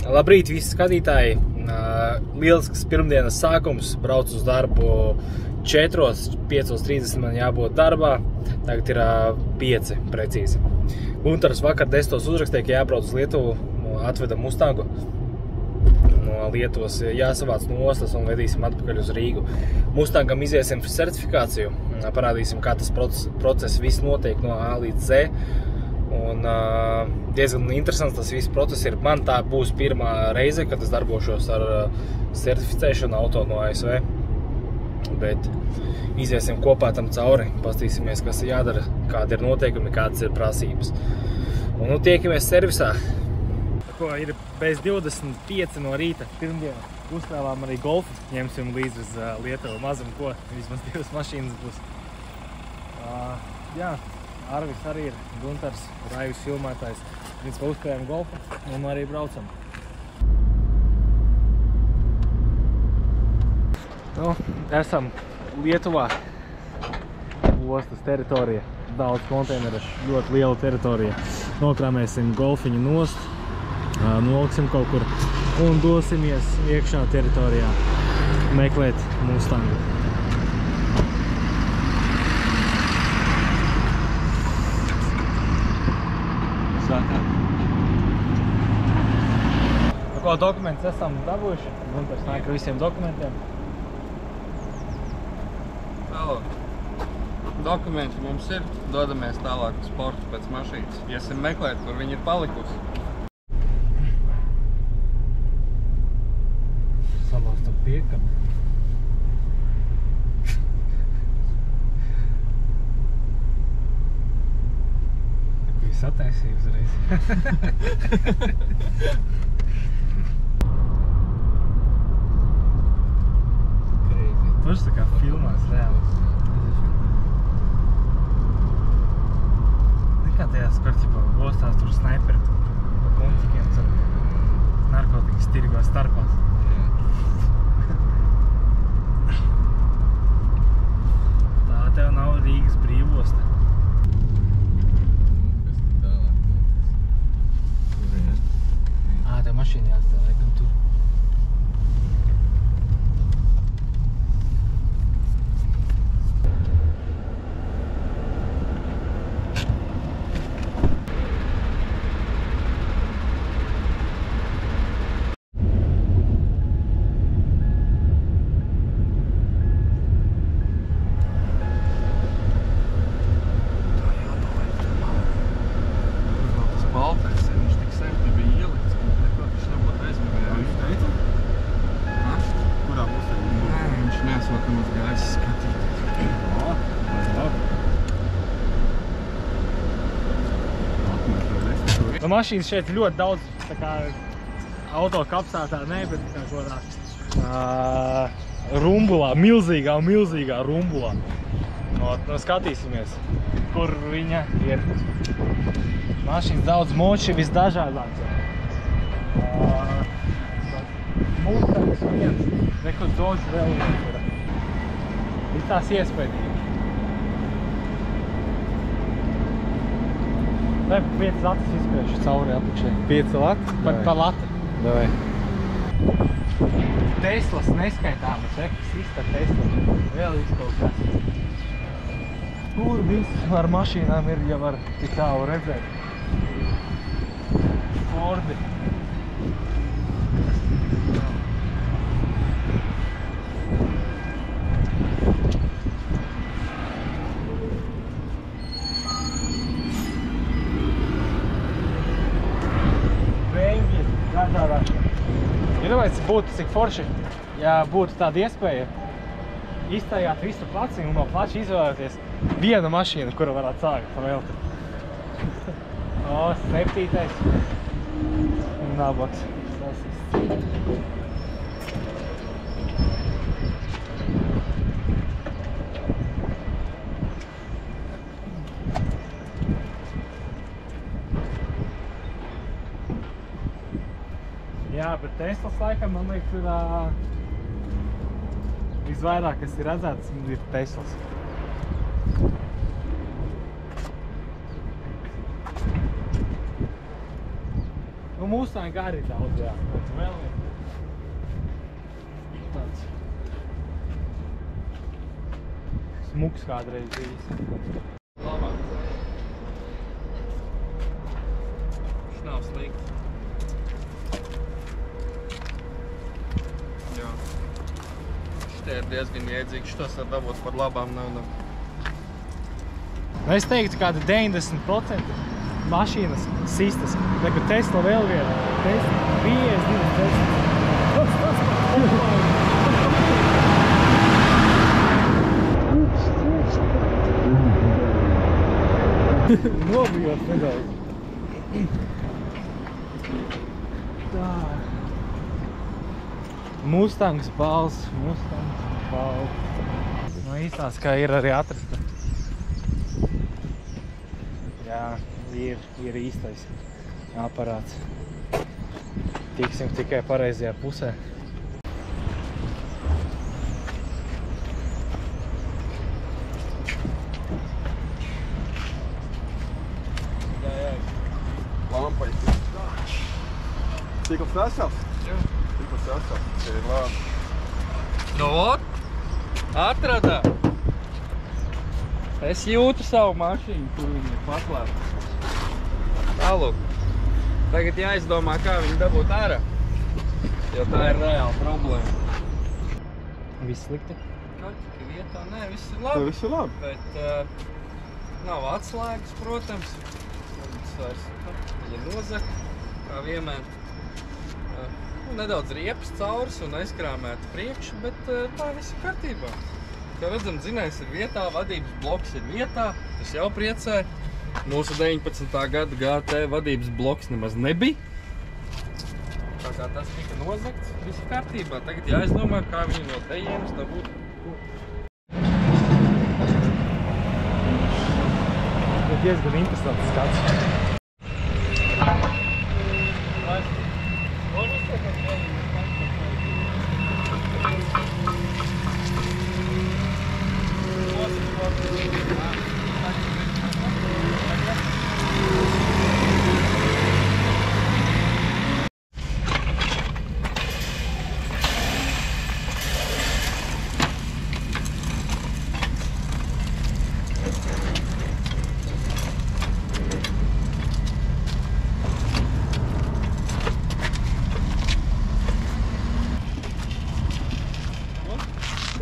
Labrīt, visi skatītāji! Lielisks pirmdienas sākums, braucu uz darbu 5:30 man jābūt darbā, tagad ir 5 precīzi. Guntars vakar 10 uzrakstīja, ka jābrauc uz Lietuvu, atveda Mustangu. No Lietuvas jāsavāc no ostas un vedīsim atpakaļ uz Rīgu. Mustangam iziesim certifikāciju, parādīsim, kā tas process viss notiek no A līdz Z. Un diezgan interesants tas viss process ir. Man tā būs pirmā reize, kad es darbošos ar certificēšanu auto no ASV. Bet iziesim kopā tam cauri, pastīsimies, kas ir jādara, kādi ir noteikumi, kādas ir prasības. Un nu tiekamies servisā. Ir bez 25 no rīta pirmdiena. Uzkrāvām arī golfu, ņemsim līdzi uz Lietuvu mazam, ko vismaz 2 mašīnas būs. Jā, Arvis arī ir, Guntars, Raivis filmētājs. Viņš pa uzkrājām golfu un arī braucam. Nu, esam Lietuvā, ostas teritorija, daudz konteineru, ļoti liela teritorija. Nokrāmēsim golfiņu nost, noliksim kaut kur un dosimies iekšā teritorijā meklēt Mustangu. Ko dokumentus esam dabūjuši? Guntars nāk ar visiem dokumentiem. Dokumenti mums ir, dodamies tālāk uz sportu pēc mašīnas. Iesim meklēt, kur viņi ir palikusi. Salāstam piekam. Viss attaisīja uzreiz. Tur tā kā filmās reāli. Kā tajās, kur ostās tur snaiperi pa kontikiem narkotikas tirgo starpās. Tā tev nav Rīgas brīvosta. Kas tur tālāk? Tur ir? Tev mašīna jāstāv, laikam tur. No mašīnas šeit ļoti daudz, tā kā auto kapsētā, bet kā kodā rumbulā, milzīgā rumbulā. No skatīsimies, kur viņa ir. Mašīnas daudz moči, visdažādāks. Mustangs viens, rekur Dodge vēl viens ir. Viss tās iespējīgi. Vai 5 latas izskriešu cauri apakšē. 5 latas? Pa lata. Davai. Teslas neskaitāmas, kas izskat Teslas. Vēl izkaut kas. Kur viss ar mašīnām ir, ja var tik tālu redzēt. Fordi. Iedomājies, būtu cik forši, ja būtu tāda iespēja izstājāt visu placi un no plača izvēlēties vienu mašīnu, kura varētu sākt pavēlēt. 7. un naboks. Jā, bet Teslas laikam, man liekas, ir visvairāk, kas ir redzēts, ir Teslas. Mustang arī daudz, jā. Vēl viens. Tāds smuks kādreiz bijis. Labāk. Šis nav slikts. Jā. Šitie ir diezgan jēdzīgi. Šitos var dabūt par labām naudām. Es teiktu, kādi 90% mašīnas sistas. Tagad Tesla vēl viena. Tesla 52 Tesla. Nobijos nedaudz. Tā. Mustangs bals. Nu īstās, kā ir arī atrasta. Jā, ir īstais aparāts. Tiksim tikai pareizajā pusē. Lampai. Tikko sasals? Jā. Tikko sasals. Tie ir labi. Nu, atradā. Es jūtu savu mašīnu, kur viņa ir paklāta. Tālūk. Tagad jāizdomā, kā viņu dabūt ārā. Jo tā ir reāla problēma. Viss slikti? Kaut kā vietā, nē, viss ir Tā labi. viss ir labi. Bet nav atslēgas, protams. Tas vairs ir nozagt, kā vienmēr. Nedaudz riepas cauras un aizkrāmēta priekšu, bet tā viss ir kārtībā. Kā redzam, dzinējs ir vietā, vadības bloks ir vietā, tas jau priecē. Mūsu 19. gada GT vadības bloks nemaz nebija. Tā kā tas tika nozagts, viss ir kārtībā. Tagad jāizdomā, kā viņu no tejienes dabūt. Ir diezgan interesants skats.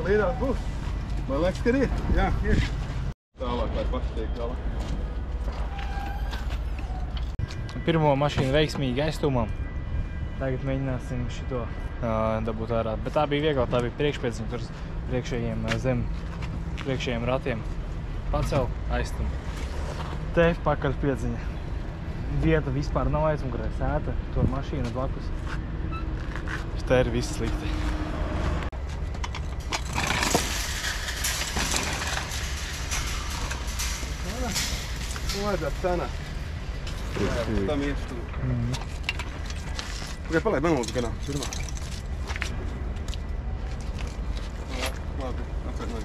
Līdās būs. Man liekas, ka ir. Jā, ir. Tālāk, lai paši tiek galā. Pirmo mašīnu veiksmīgi aiztūmām. Tagad mēģināsim šito dabūt ārā. Bet tā bija viegli, tā bija priekšpēdziņa, tur priekšējiem zem priekšējiem ratiem. Pacel, aiztum. Te pakaļ piedziņa. Vieta vispār nav aizmugurē, sēta, tur mašīna blakus. Te ir viss slikti. Vajadzētu cenā. Tam iet tu. Tikai palaid man lūdzu ganā. Pirmā. Labi, atvērt man.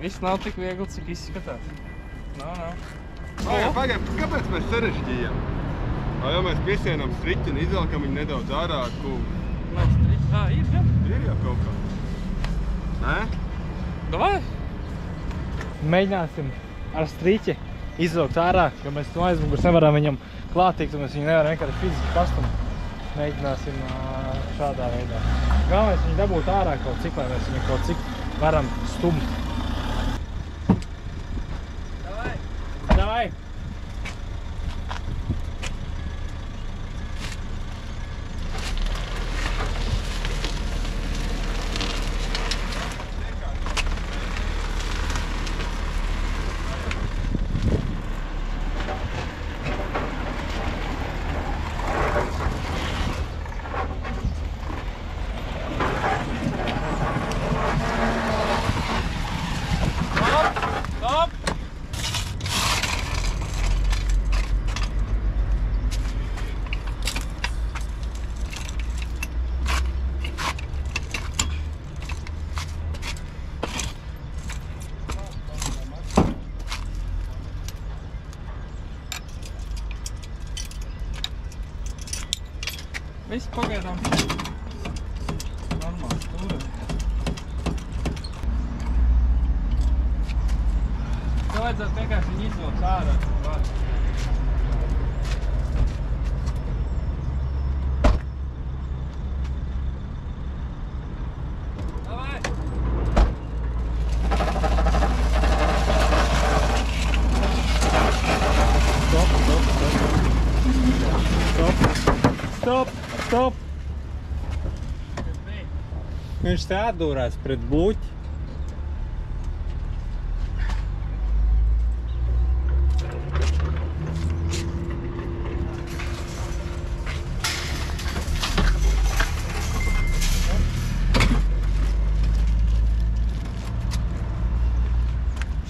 Viss nav tik viegli, cik izskatās. Nav. Pagaid, kāpēc mēs sarežģījām? Ja mēs piesienam striķi un izvelkam viņu nedaudz ārā ar kūgu? Nav striķi. Ir, jā. Ir jau kaut kā. Nē? Davai! Mēģināsim ar striķi izvilkt ārā, jo mēs no aizmugurs nevaram viņam klātīgt, un mēs viņu nevaram vienkārši fiziski pastumt. Mēģināsim šādā veidā. Galvenais viņu dabūt ārā kaut cik, lai mēs viņu kaut cik varam stumt. Davai! Viss pagaidām. Normāls stūri. Tev vajadzētu vienkārši viņu izvilkt ārā. Stop! Viņš te atdūrās pret bluķi.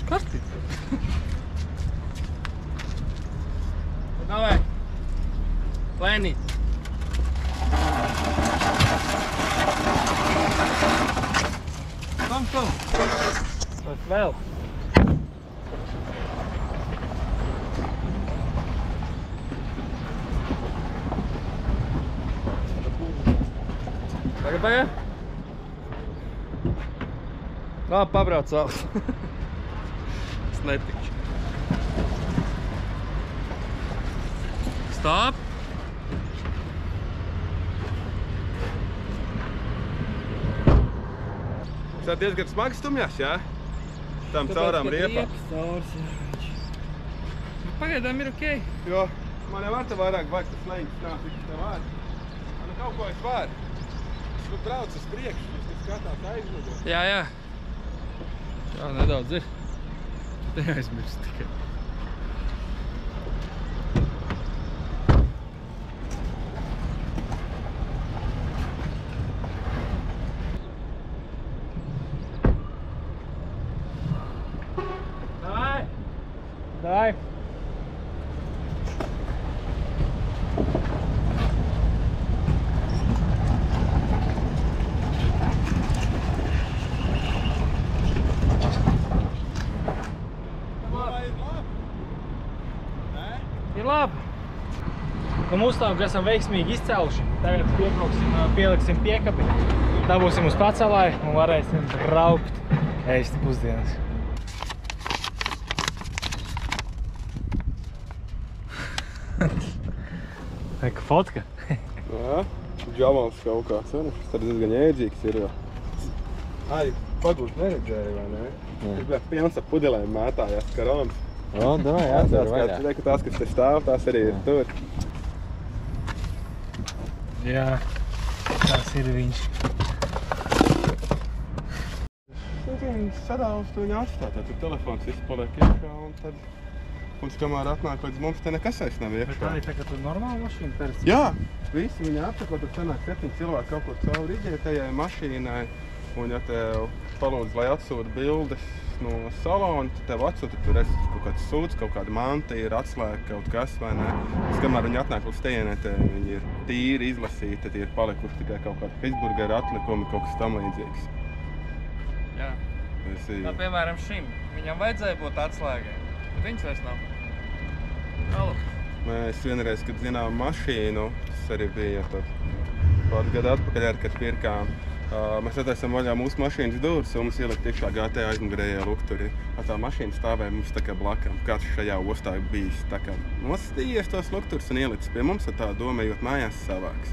Škarti. Davai. Lēnīt. Kom. Tas vēl. Tagad baigā? Labi, pabrauc savus. Es netikšu. Stop. Tas diezgan smagi stumjās, jā? Tam caurām riepām. Pagaidām ir okei. Jo man jau var te vairāk vajag tas leņķis, nāk, cik te var. Nu kaut ko es varu. Tu brauc uz priekšu, es te skatās aizmugurē. Jā. Jā, nedaudz ir. Te aizmirst tikai. Dai! Ir labi. Nu, Mustangu esam veiksmīgi izcēluši. Tagad pieliksim piekapi, dabūsim uz pacelāju un varēsim braukt ēst pusdienas. Eka fotka. Jā, džamals kaut kāds, vai ne? Tas diezgan jēdzīgs ir, jo. Ai, pagūst neredzēja, vai ne? Tas piens ap pudelēm mētājās karons. O, davai, atver vaļā. Tās, kas te stāv, tās arī ir tur. Jā, tas ir viņš. Sadāvus tu viņu atstāt, tad telefons viss paliek iekšā un tad... Mums kamēr atnāk līdz mums te nekas vairs nav iekšā. Bet tā ir tā, ka tu normāli mašīnu persi? Jā, visi viņi apsako, tur sanāk 7 cilvēki kaut ko cauri iģētajai mašīnai. Un ja tev palūdz, lai atsūta bildes no salona, tad tev atsūta, tur esi kaut kāds sūds, kaut kāda manta ir, atslēga kaut kas, vai ne? Kamēr viņi atnāk līdz tejienē, viņi ir tīri izlasīti, tad ir palikuši tikai kaut kādi Hesburgeru atlikumi, kaut kas tam līdzīgs. Jā. Tā, piemēram, šim. Viņam vajadzēja būt atslēgai, bet viņš vairs nav. Halo. Mēs vienreiz, kad zinām mašīnu, tas arī bija pāris gadu atpakaļ, kad pirkām. Mēs attaisām vaļā mūsu mašīnas durvis un mums ielikt iekšā GT aizmugurējā lukturi. Tā mašīna stāvēja mums tā kā blakām. Kāds šajā ostā bijis tā kā nostījies tos lukturus un ielicis pie mums, tā domājot mājās savāks.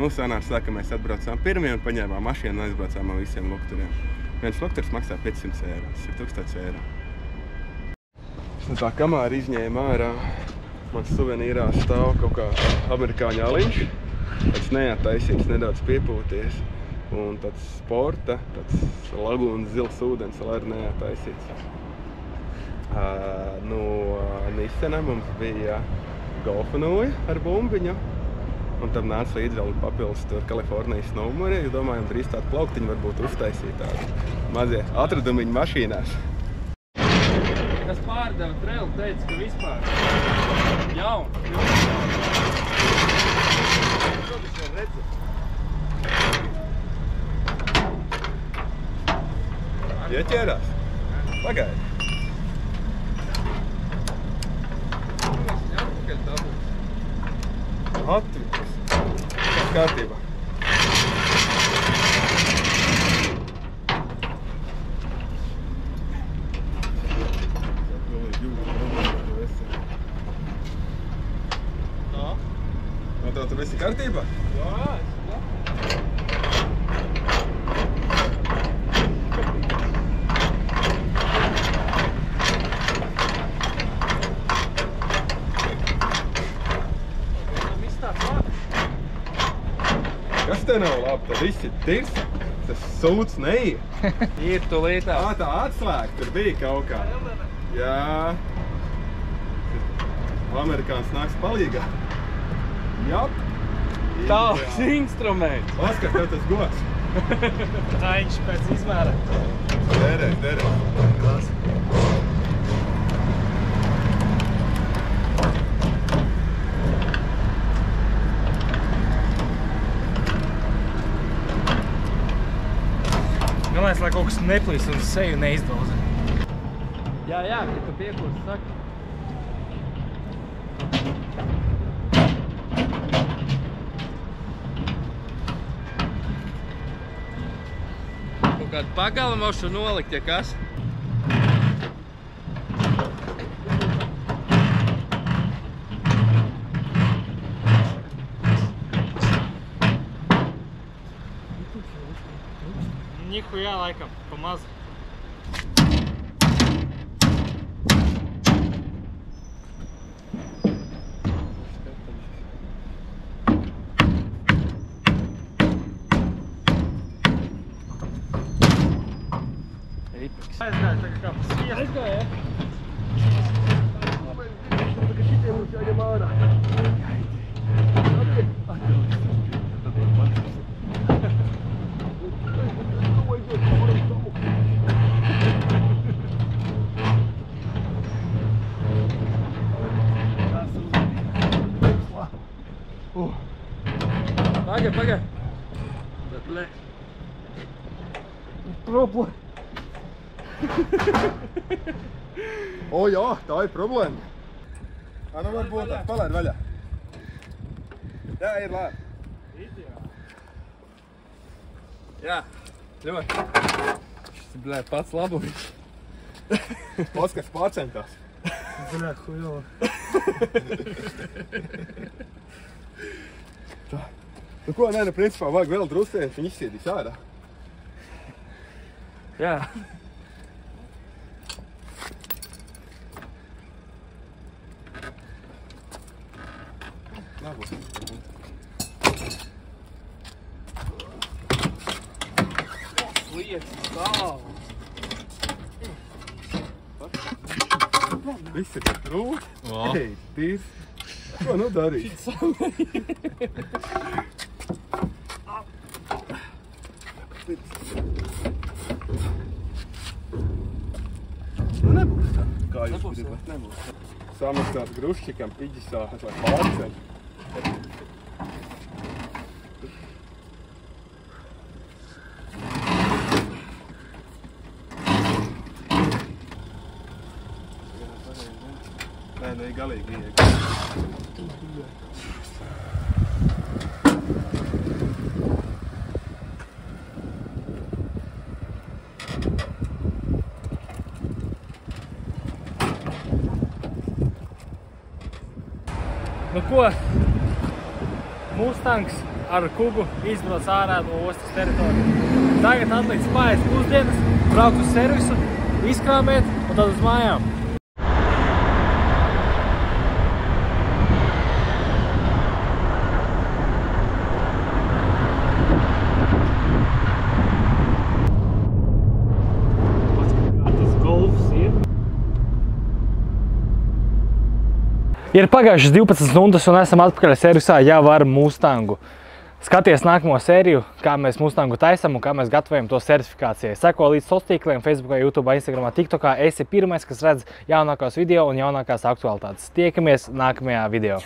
Nu, sanāca tā, ka mēs atbraucām pirmie un paņēmām mašīnu un aizbraucām ar visiem lukturiem. Viens lukturs maksā 500 eiro, tas ir 1000 eiro. Tā kamēr izņēma ārā, mans suvenīrā stāv kaut kā amerikāņu aliņš, tāds neataisīts, nedaudz piepūties, un tāds sporta, tāds lagūnas zils ūdens vēl arī neataisīts. No Nissana mums bija golfa nūja ar bumbiņu, un tam nāca līdzi vēl papildus tur Kalifornijas numuri, jo domājam, drīz tādu plauktiņu varbūt uztaisīt tādu mazie atradumiņu mašīnās. Kas pārdeva treli, teica, ka vispār jaun. Protams, var redzēt. Ieķērās? Pagaidi. Atpakaļ dabūt. Atpakaļ. kārtībā. Tev tur viss ir kārtībā? Jā, Kas te nav labi? Tad viss ir tirs. Tas sūds neiet. ir tu lītā. Tā atslēga tur bija kaut kā. Jā. Amerikāns nāks palīgā. Jop. Tavs instruments. Oskar, tev tas gods. Taņš pēc izmēra. Derēs. Klas. Galvenais, lai kaut kas neplīs un seju neizdauza. Jā, kad tu piekūsi, saki. Kaut kādu pagalamošu nolikt, ja kas? Nihujā laikam, pa mazu. Aizgāja tā kā paskties. Aizgāja, ja? Pagai. Problēma. O jā, tā ir problēma. Nu varbūt tā, palaid vaļā. Jā, ir labi. Jā, ļoti. Šis ir, pats labums. Oskars pārcentās. Bļā, hujola. Nu ko, nē, principā vajag vēl drusciņš, viņi izsiedīs ārā. Jā. Lietas stāv. Viss ir grūti. Ei, tīrs. Ko nu darīt? Nebūs tā. Kā jūs gribat? Nebūs. Samaksāt grušķikam, piģisāt vai pārceļ. Nē, galīgi iek. Nu ko, Mustangs ar kugu izbrauc ārā no ostas teritoriju. Tagad atlicis pārējais pusdienas, braukt uz servisu, izkrāmēt un tad uz mājām. Ir pagājušas 12 stundas un esam atpakaļ servisā jau ar Mustangu. Skaties nākamo sēriju, kā mēs Mustangu taisam un kā mēs gatavojam to certifikācijai. Seko līdz sociāliem tīkliem, Facebookā, YouTubā, Instagramā, TikTokā. Esi pirmais, kas redz jaunākos video un jaunākās aktualitātes. Tiekamies nākamajā video.